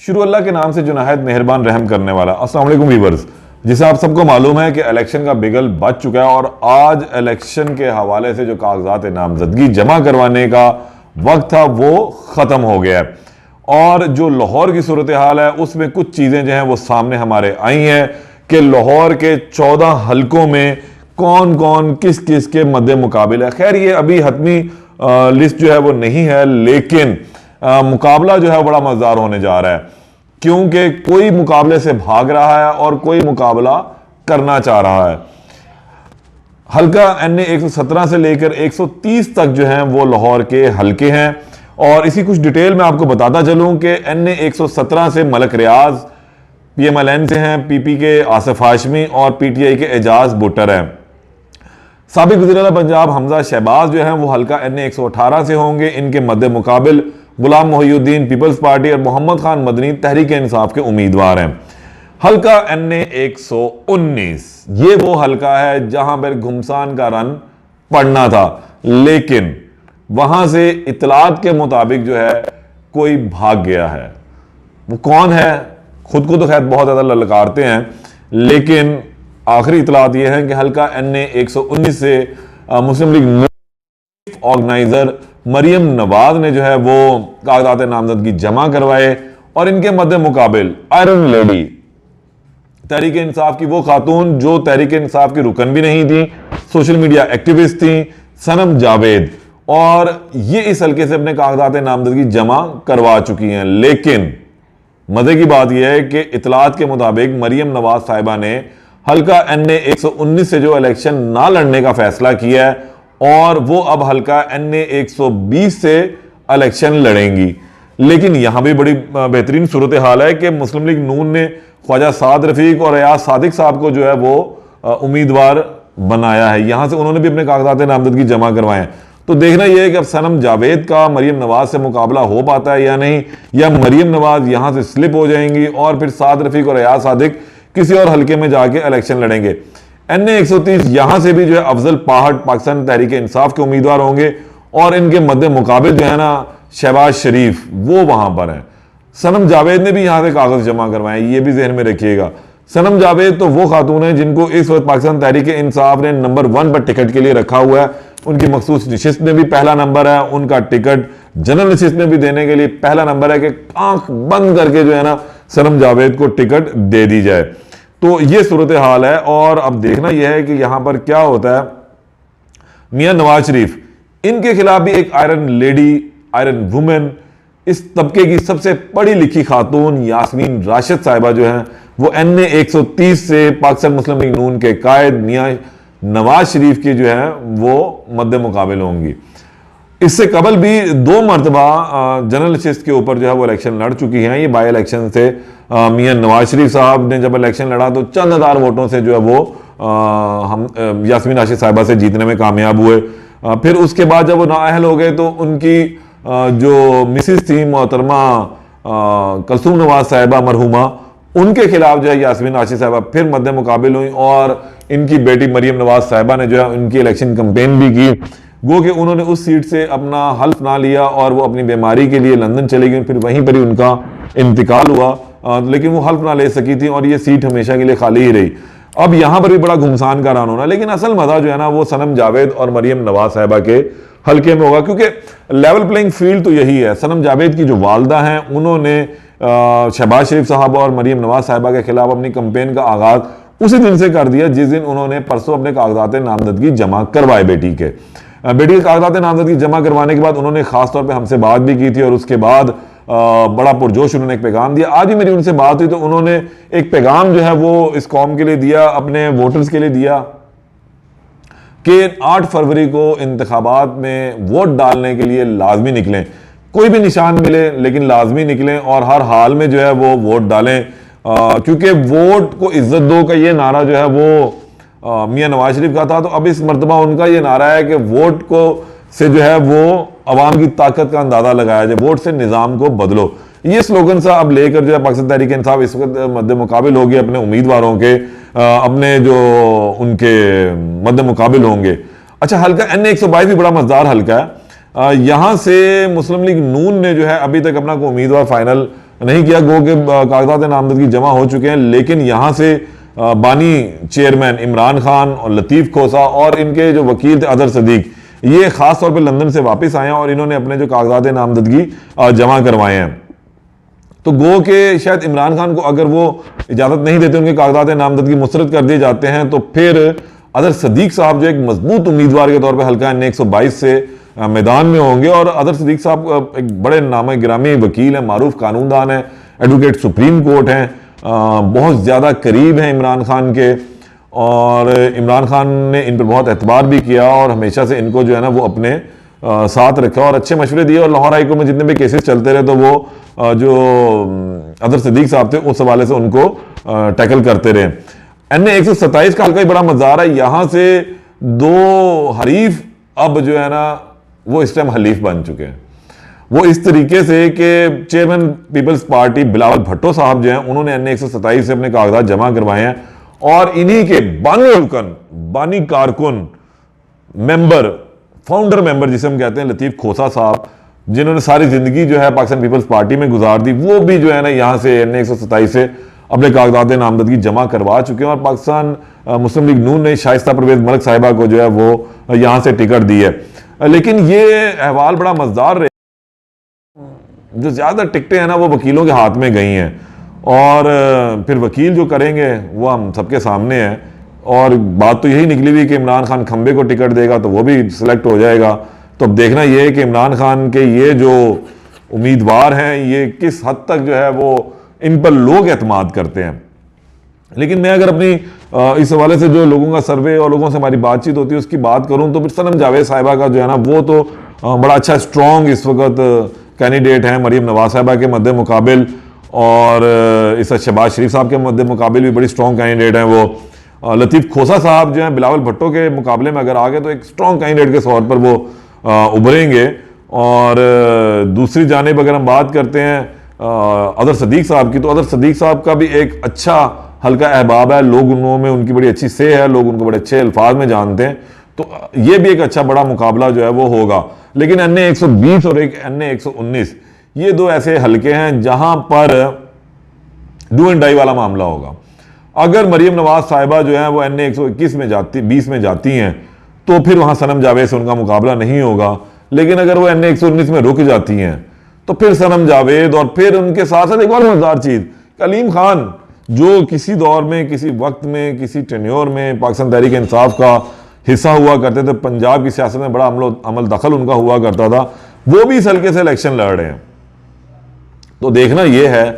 शुरू अल्लाह के नाम से जो नहायत मेहरबान रहम करने वाला। अस्सलाम वालेकुम व्यूअर्स, जिसे आप सबको मालूम है कि इलेक्शन का बिगल बज चुका है और आज इलेक्शन के हवाले से जो कागजात नामजदगी जमा करवाने का वक्त था वो ख़त्म हो गया है। और जो लाहौर की सूरत हाल है उसमें कुछ चीज़ें जो हैं वो सामने हमारे आई हैं कि लाहौर के 14 हलकों में कौन कौन किस किस के मद्दे मुकाबिल है। खैर ये अभी हतमी लिस्ट जो है वो नहीं है, लेकिन मुकाबला जो है बड़ा मज़ेदार होने जा रहा है, क्योंकि कोई मुकाबले से भाग रहा है और कोई मुकाबला करना चाह रहा है। हल्का NA 117 से लेकर 130 तक जो हैं वो लाहौर के हलके हैं और इसी कुछ डिटेल में आपको बताता चलूं कि NA 117 से मलक रियाज PMLN से हैं, PP के आसिफ हाशमी और PTI के एजाज बुटर हैं। साबिक वज़ीर-ए-आला पंजाब हमजा शहबाज जो हैं वो हल्का NA 118 से होंगे। इनके मद्दे मुकाबिल गुलाम मोहिउद्दीन पीपल्स पार्टी और मोहम्मद खान मदनी तहरीक इंसाफ के उम्मीदवार हैं। हल्का NA 119 ये वो हल्का है जहां पर घुमसान का रन पड़ना था, लेकिन वहां से इतलात के मुताबिक जो है कोई भाग गया है। वो कौन है, खुद को तो खैर बहुत ज्यादा ललकारते हैं, लेकिन आखिरी इतलात ये है कि हल्का NA 119 से मुस्लिम लीग ऑर्गेनाइजर मरियम नवाज ने जो है वो कागजात नामजदगी जमा करवाए और इनके मद्दे मुकाबिल आयरन लेडी तहरीक इंसाफ की वो खातून जो तहरीक इंसाफ की रुकन भी नहीं थी, सोशल मीडिया एक्टिविस्ट थी, सनम जावेद, और ये इस हल्के से अपने कागजात नामजदगी जमा करवा चुकी हैं। लेकिन मजे की बात यह है कि इतलात के मुताबिक मरियम नवाज साहिबा ने हल्का NA 119 से जो इलेक्शन ना लड़ने का फैसला किया है और वो अब हल्का NA 120 से इलेक्शन लड़ेंगी। लेकिन यहां भी बड़ी बेहतरीन सूरत हाल है कि मुस्लिम लीग नून ने ख्वाजा साद रफीक और रियाज सादिक साहब को जो है वो उम्मीदवार बनाया है। यहां से उन्होंने भी अपने कागजात नामजदगी जमा करवाए हैं। तो देखना यह है कि अब सनम जावेद का मरियम नवाज से मुकाबला हो पाता है या नहीं, या मरियम नवाज यहां से स्लिप हो जाएंगी और फिर साद रफीक और रियाज सादिक किसी और हल्के में जाके इलेक्शन लड़ेंगे। NA 130 यहां से भी जो है अफजल पहाड़ पाकिस्तान तहरीक इंसाफ के उम्मीदवार होंगे और इनके मद्दे मुकाबिल जो है ना शहबाज शरीफ वो वहां पर है। सनम जावेद ने भी यहां से कागज जमा करवाए, ये भी जहन में रखिएगा। सनम जावेद तो वो खातून है जिनको इस वक्त पाकिस्तान तहरीक इंसाफ ने नंबर 1 पर टिकट के लिए रखा हुआ है। उनकी मखसूस नशिस्त में भी पहला नंबर है, उनका टिकट जनरल नशिस्त में भी देने के लिए पहला नंबर है कि आंख बंद करके जो है ना सनम जावेद को टिकट दे दी जाए। तो ये सूरत हाल है और अब देखना यह है कि यहां पर क्या होता है। मियां नवाज शरीफ, इनके खिलाफ भी एक आयरन लेडी, आयरन वुमेन, इस तबके की सबसे पढ़ी लिखी खातून यास्मीन राशिद साहिबा जो है वो NA 130 से पाकिस्तान मुस्लिम लीग नून के कायद मियां नवाज शरीफ की जो है वो मद्दे मुकाबिल होंगी। इससे कबल भी 2 मरतबा जनरल नशिस्त के ऊपर जो है वो इलेक्शन लड़ चुकी हैं। ये बाई इलेक्शन से मियां नवाज शरीफ साहब ने जब इलेक्शन लड़ा तो चंद हज़ार वोटों से जो है वो हम यास्मीन राशिद साहिबा से जीतने में कामयाब हुए। फिर उसके बाद जब वो नाअहल हो गए तो उनकी जो मिसिस थी मोहतरमा कलसूम नवाज साहिबा मरहुमा, उनके खिलाफ जो है यास्मीन राशिद साहिबा फिर मद्दे मुकाबिल हुई और इनकी बेटी मरियम नवाज साहिबा ने जो है उनकी इलेक्शन कैंपेन भी की। गो कि उन्होंने उस सीट से अपना हल्फ ना लिया और वो अपनी बीमारी के लिए लंदन चली गई, फिर वहीं पर ही उनका इंतकाल हुआ, लेकिन वो हल्फ ना ले सकी थी और ये सीट हमेशा के लिए खाली ही रही। अब यहां पर भी बड़ा घुमसान का रन होना, लेकिन असल मजा जो है ना वो सनम जावेद और मरियम नवाज साहिबा के हल्के में होगा, क्योंकि लेवल प्लेइंग फील्ड तो यही है। सनम जावेद की जो वालदा हैं उन्होंने शहबाज शरीफ साहब और मरियम नवाज साहिबा के खिलाफ अपनी कैंपेन का आगाज उसी दिन से कर दिया जिस दिन उन्होंने परसों अपने कागजात नामजदगी जमा करवाए। बेटी के कागजात नामजदगी जमा करवाने के बाद उन्होंने खासतौर पर हमसे बात भी की थी और उसके बाद बड़ा पुरजोश उन्होंने एक पैगाम दिया। आज ही मेरी उनसे बात हुई तो उन्होंने एक पैगाम जो है वो इस कौम के लिए दिया, अपने वोटर्स के लिए दिया कि 8 फरवरी को इंतखाबात में वोट डालने के लिए लाजमी निकलें। कोई भी निशान मिले लेकिन लाजमी निकलें और हर हाल में जो है वो वोट डालें, क्योंकि वोट को इज्जत दो का ये नारा जो है वो मियां नवाज शरीफ का था। तो अब इस मरतबा उनका ये नारा है कि वोट को से जो है वो अवाम की ताकत का अंदाजा लगाया जाए, वोट से निज़ाम को बदलो। ये स्लोगन सा अब लेकर जो है पाकिस्तान तहरीक इंसाफ इस वक्त मद्दे मुकाबिल होगी अपने उम्मीदवारों के, अपने जो उनके मद्दे मुकाबिल होंगे। अच्छा, हल्का NA 122 भी बड़ा मजेदार हल्का है। यहां से मुस्लिम लीग नून ने जो है अभी तक अपना कोई उम्मीदवार फाइनल नहीं किया। गो के कागजात नामजदगी जमा हो चुके हैं, लेकिन यहां से बानी चेयरमैन इमरान खान और लतीफ़ खोसा और इनके जो वकील थे अदर सदीक, ये खास तौर पे लंदन से वापस आए हैं और इन्होंने अपने जो कागजात नामजदगी जमा करवाए हैं। तो गो के शायद इमरान खान को अगर वो इजाज़त नहीं देते, उनके कागजात नामजदगी मुस्तरद कर दिए जाते हैं, तो फिर अदर सदीक साहब जो एक मजबूत उम्मीदवार के तौर पर हल्का N 122 से मैदान में होंगे। और अदर सदीक साहब एक बड़े नाम गिरामी वकील हैं, मारूफ कानूनदान हैं, एडवोकेट सुप्रीम कोर्ट हैं, बहुत ज़्यादा करीब हैं इमरान खान के, और इमरान खान ने इन पर बहुत एतबार भी किया और हमेशा से इनको जो है ना वो अपने साथ रखा और अच्छे मशवरे दिए। और लाहौर हाई कोर्ट में जितने भी केसेस चलते रहे तो वो जो अदर सदीक साहब थे उस हवाले से उनको टैकल करते रहे। NA 127 का हल्का ही बड़ा मज़ार है, यहाँ से दो हरीफ अब जो है ना वो इस टाइम हलीफ बन चुके हैं। वो इस तरीके से कि chairman People's Party Bilawal Bhutto साहब जो हैं उन्होंने NA 127 से अपने कागजात जमा करवाए हैं, और इन्हीं के बानी रुकन, बानी कारकुन, मेंबर, फाउंडर मेंबर जिसे हम कहते हैं लतीफ़ खोसा साहब, जिन्होंने सारी जिंदगी जो है पाकिस्तान पीपल्स पार्टी में गुजार दी, वो भी जो है ना यहाँ से NA 127 से अपने कागजात नामजदगी जमा करवा चुके हैं। और पाकिस्तान मुस्लिम लीग नून ने शाइस्ता परवेज मलिक साहिबा को जो है वो यहाँ से टिकट दी है। लेकिन ये अहवाल बड़ा मजेदार रहे, जो ज़्यादा टिकटें हैं ना वो वकीलों के हाथ में गई हैं, और फिर वकील जो करेंगे वो हम सबके सामने है। और बात तो यही निकली हुई कि इमरान खान खंबे को टिकट देगा तो वो भी सिलेक्ट हो जाएगा। तो अब देखना ये है कि इमरान खान के ये जो उम्मीदवार हैं ये किस हद तक जो है वो इन पर लोग एतमाद करते हैं। लेकिन मैं अगर अपनी इस हवाले से जो लोगों का सर्वे और लोगों से हमारी बातचीत होती है उसकी बात करूं तो फिर सनम जावेद साहिबा का जो है ना वो तो बड़ा अच्छा स्ट्रॉन्ग इस वक्त कैंडिडेट हैं मरीम नवाज साहिबा के मद्दे मुकाबिल, और इस शहबाज शरीफ साहब के मद्दे मुकाबिल भी बड़ी स्ट्रॉन्ग कैंडिडेट हैं वो। लतीफ़ खोसा साहब जो हैं बिलावल भुट्टो के मुकाबले में अगर आ गए तो एक स्ट्रॉन्ग कैंडिडेट के तौर पर वो उभरेंगे। और दूसरी जानिब अगर हम बात करते हैं अदर सदीक साहब की, तो अदर सदीक साहब का भी एक अच्छा हल्का अहबाब है, लोग उनमें उनकी बड़ी अच्छी से है, लोग उनको बड़े अच्छे अल्फाज में जानते हैं, तो ये भी एक अच्छा बड़ा मुकाबला जो है वो होगा। लेकिन NA 120 और एक NA 119 ये दो ऐसे हल्के हैं जहां पर डू एंड डाई वाला मामला होगा। अगर मरीम नवाज साहिबा जो है वो NA 121 में जाती 20 में जाती हैं तो फिर वहां सनम जावेद से उनका मुकाबला नहीं होगा। लेकिन अगर वो NA 119 में रुक जाती हैं तो फिर सनम जावेद, और फिर उनके साथ साथ एक और मजेदार चीज कलीम खान, जो किसी दौर में, किसी वक्त में, किसी टेन्योर में पाकिस्तान तहरीक इंसाफ का हिस्सा हुआ करते थे, पंजाब की सियासत में बड़ा अमल दखल उनका हुआ करता था, वो भी इस हल्के से इलेक्शन लड़ रहे हैं। तो देखना यह है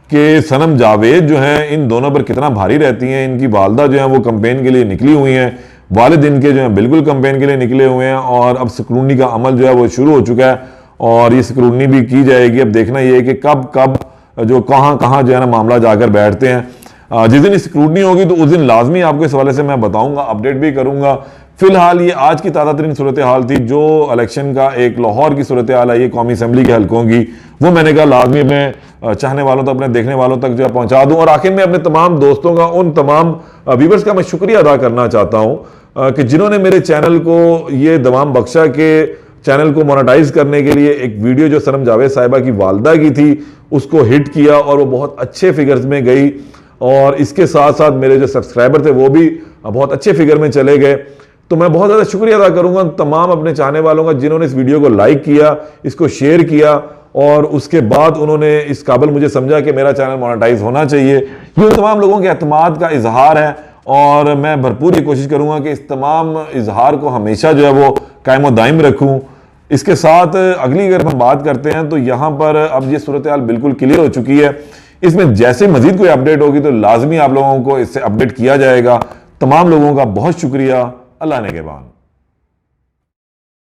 कि सनम जावेद जो हैं इन दोनों पर कितना भारी रहती हैं। इनकी वालदा जो है वो कैंपेन के लिए निकली हुई हैं, वालिद इनके जो है बिल्कुल कैंपेन के लिए निकले हुए हैं, और अब स्क्रूटनी का अमल जो है वो शुरू हो चुका है और ये स्क्रूटनी भी की जाएगी। अब देखना ये है कि कब कब जो कहाँ जो है ना मामला जाकर बैठते हैं। जिस दिन स्क्रूटनी होगी तो उस दिन लाजमी आपको इस हवाले से मैं बताऊंगा, अपडेट भी करूंगा। फिलहाल ये आज की ताज़ा तरीन सूरत हाल थी, जो इलेक्शन का एक लाहौर की सूरत हाल है ये कौमी असम्बली के हल्कों की, वो मैंने कहा लाजमी अपने चाहने वालों तक, अपने देखने वालों तक जो है पहुंचा दूं। और आखिर में अपने तमाम दोस्तों का, उन तमाम व्यूवर्स का मैं शुक्रिया अदा करना चाहता हूं कि जिन्होंने मेरे चैनल को ये दवाम बख्शा के चैनल को मोनेटाइज करने के लिए एक वीडियो जो सनम जावेद साहिबा की वालदा की थी उसको हिट किया और वो बहुत अच्छे फिगर्स में गई, और इसके साथ साथ मेरे जो सब्सक्राइबर थे वो भी बहुत अच्छे फिगर में चले गए। तो मैं बहुत ज़्यादा शुक्रिया अदा करूंगा तमाम अपने चाहने वालों का जिन्होंने इस वीडियो को लाइक किया, इसको शेयर किया, और उसके बाद उन्होंने इस काबिल मुझे समझा कि मेरा चैनल मोनेटाइज होना चाहिए। ये तमाम लोगों के एतमाद का इजहार है, और मैं भरपूर ये कोशिश करूंगा कि इस तमाम इजहार को हमेशा जो है वो कायम दायम रखूं। इसके साथ अगली अगर हम बात करते हैं तो यहाँ पर अब ये सूरत हाल बिल्कुल क्लियर हो चुकी है। इसमें जैसे मजीद कोई अपडेट होगी तो लाजमी आप लोगों को इससे अपडेट किया जाएगा। तमाम लोगों का बहुत शुक्रिया। अल्लाह ने के बाद।